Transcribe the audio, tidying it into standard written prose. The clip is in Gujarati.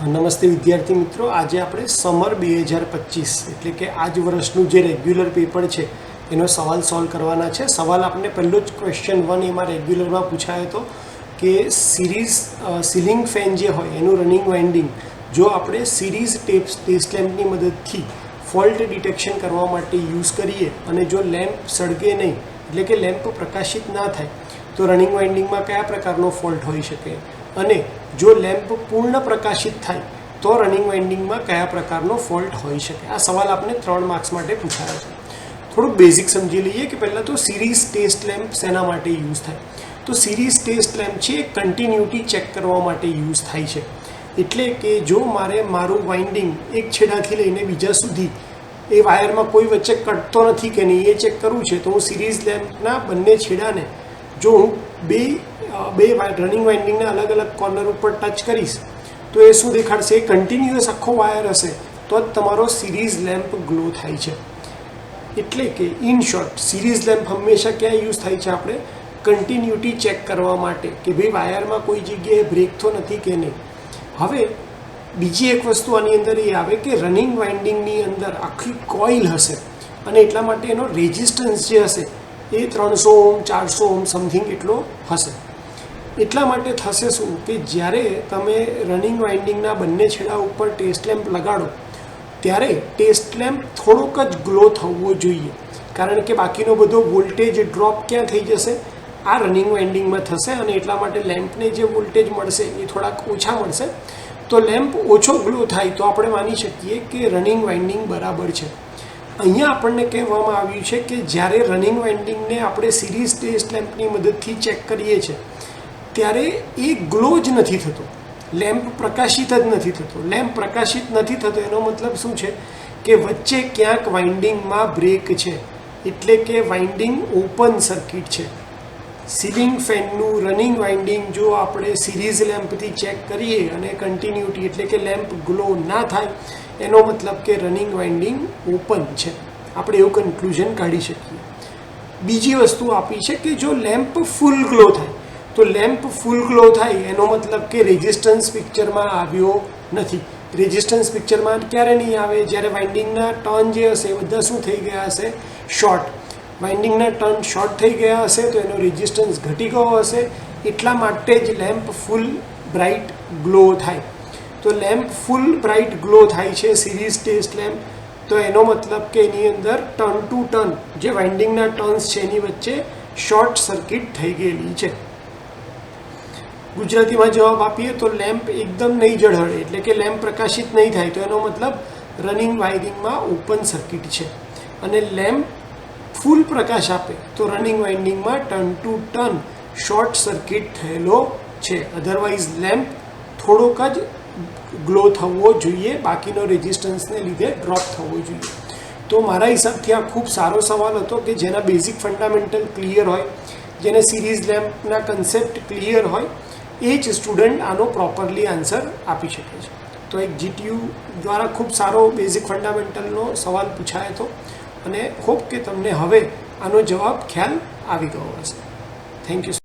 નમસ્તે વિદ્યાર્થી મિત્રો, આજે આપણે સમર 2025 એટલે કે આજ વર્ષનું જે રેગ્યુલર પેપર છે એનો સવાલ સોલ્વ કરવાના છે. સવાલ આપણે પહેલો જ ક્વેશ્ચન 1 એમાં રેગ્યુલરમાં પૂછાયો હતો કે સીલિંગ ફેન જે હોય એનું રનિંગ વાઇન્ડિંગ જો આપણે સિરીઝ ટેસ્ટ લેમ્પની મદદથી ફોલ્ટ ડિટેક્શન કરવા માટે યુઝ કરીએ અને જો લેમ્પ સળગે નહીં એટલે કે લેમ્પ પ્રકાશિત ના થાય તો રનિંગ વાઇન્ડિંગમાં કયા પ્રકારનો ફોલ્ટ હોઈ શકે, અને જો લેમ્પ પૂર્ણ પ્રકાશિત થાય તો રનિંગ વાઇન્ડિંગમાં કયા પ્રકારનો ફોલ્ટ હોઈ શકે. આ સવાલ આપણે 3 માર્ક્સ માટે પૂછાયો છે. થોડુંક બેઝિક સમજી લઈએ કે પહેલાં તો સિરીઝ ટેસ્ટ લેમ્પ શેના માટે યુઝ થાય. તો સિરીઝ ટેસ્ટ લેમ્પ છે એ કન્ટિન્યુટી ચેક કરવા માટે યુઝ થાય છે. એટલે કે જો મારે મારું વાઇન્ડિંગ એક છેડાથી લઈને બીજા સુધી એ વાયરમાં કોઈ વચ્ચે કટતો નથી કે નહીં એ ચેક કરવું છે, તો હું સિરીઝ લેમ્પના બંને છેડાને જો હું બે રનિંગ વાઇન્ડિંગના અલગ અલગ કોર્નર ઉપર ટચ કરીશ તો એ શું દેખાડશે, એ કન્ટિન્યુઅસ આખો વાયર હશે તો જ તમારો સિરીઝ લેમ્પ ગ્લો થાય છે. એટલે કે ઇન શોર્ટ સિરીઝ લેમ્પ હંમેશા ક્યાં યુઝ થાય છે, આપણે કન્ટિન્યુટી ચેક કરવા માટે કે ભાઈ વાયરમાં કોઈ જગ્યાએ બ્રેક તો નથી કે નહીં. હવે બીજી એક વસ્તુ આની અંદર એ આવે કે રનિંગ વાઇન્ડિંગની અંદર આખી કોઇલ હશે અને એટલા માટે એનો રેઝિસ્ટન્સ જે હશે એ 300 ઓહ્મ 400 ઓહ્મ સમથિંગ એટલો હશે. એટલા માટે થશે શું કે જ્યારે તમે રનિંગ વાઇન્ડિંગના બંને છેડા ઉપર ટેસ્ટ લેમ્પ લગાડો ત્યારે ટેસ્ટ લેમ્પ થોડોક જ ગ્લો થવો જોઈએ, કારણ કે બાકીનો બધો વોલ્ટેજ ડ્રોપ ક્યાં થઈ જશે, આ રનિંગ વાઇન્ડિંગમાં થશે અને એટલા માટે લેમ્પને જે વોલ્ટેજ મળશે એ થોડાક ઓછા મળશે. તો લેમ્પ ઓછો ગ્લો થાય તો આપણે માની શકીએ કે રનિંગ વાઇન્ડિંગ બરાબર છે. અહીંયા આપણને કહેવામાં આવ્યું છે કે જ્યારે રનિંગ વાઇન્ડિંગને આપણે સિરીઝ ટેસ્ટ લેમ્પની મદદથી ચેક કરીએ છીએ ત્યારે એ ગ્લો જ નથી થતો, લેમ્પ પ્રકાશિત જ નથી થતો. લેમ્પ પ્રકાશિત નથી થતો એનો મતલબ શું છે કે વચ્ચે ક્યાંક વાઇન્ડિંગમાં બ્રેક છે, એટલે કે વાઇન્ડિંગ ઓપન સર્કિટ છે. સીલિંગ ફેનનું રનિંગ વાઇન્ડિંગ જો આપણે સિરીઝ લેમ્પથી ચેક કરીએ અને કન્ટિન્યુટી એટલે કે લેમ્પ ગ્લો ના થાય એનો મતલબ કે રનિંગ વાઇન્ડિંગ ઓપન છે. આપણે એવું કન્ક્લુઝન કાઢી શકીએ. બીજી વસ્તુ આપી છે કે જો લેમ્પ ફૂલ ગ્લો થાય તો લેમ્પ ફૂલ ગ્લો થાય એનો મતલબ કે રેઝિસ્ટન્સ પિક્ચરમાં આવ્યો નથી. રેઝિસ્ટન્સ પિક્ચરમાં ક્યારે નહીં આવે, જ્યારે વાઇન્ડિંગના ટર્ન જે હશે એ બધા શું થઈ ગયા હશે, શોર્ટ. વાઇન્ડિંગના ટર્ન શોર્ટ થઈ ગયા હશે તો એનો રેઝિસ્ટન્સ ઘટી ગયો હશે, એટલા માટે જ લેમ્પ ફૂલ બ્રાઇટ ગ્લો થાય. તો લેમ્પ ફૂલ બ્રાઇટ ગ્લો થાય છે સિરીઝ ટેસ્ટ લેમ્પ, તો એનો મતલબ કે એની અંદર ટર્ન ટુ ટર્ન જે વાઇન્ડિંગના ટર્ન્સ છે એની વચ્ચે શોર્ટ સર્કિટ થઈ ગયેલી છે. ગુજરાતીમાં જવાબ આપીએ તો લેમ્પ એકદમ નહીં ઝળહળે એટલે કે લેમ્પ પ્રકાશિત નહીં થાય તો એનો મતલબ રનિંગ વાઇન્ડિંગમાં ઓપન સર્કિટ છે, અને લેમ્પ ફૂલ પ્રકાશ આપે તો રનિંગ વાઇન્ડિંગમાં turn to turn short circuit થયેલો છે. અધરવાઇઝ લેમ્પ થોડોક જ ગ્લો થવો જોઈએ, બાકીનો રેઝિસ્ટન્સને લીધે ડ્રોપ થવો જોઈએ. તો મારા હિસાબથી આ ખૂબ સારો સવાલ હતો કે જેના બેઝિક ફંડામેન્ટલ ક્લિયર હોય, જેને સિરીઝ લેમ્પના કન્સેપ્ટ ક્લિયર હોય એ જ સ્ટુડન્ટ આનો પ્રોપરલી આન્સર આપી શકે છે. તો એક GTU દ્વારા ખૂબ સારો બેઝિક ફંડામેન્ટલનો સવાલ પૂછાયો હતો અને હોપ કે તમને હવે આનો જવાબ ખ્યાલ આવી ગયો હશે. Thank you.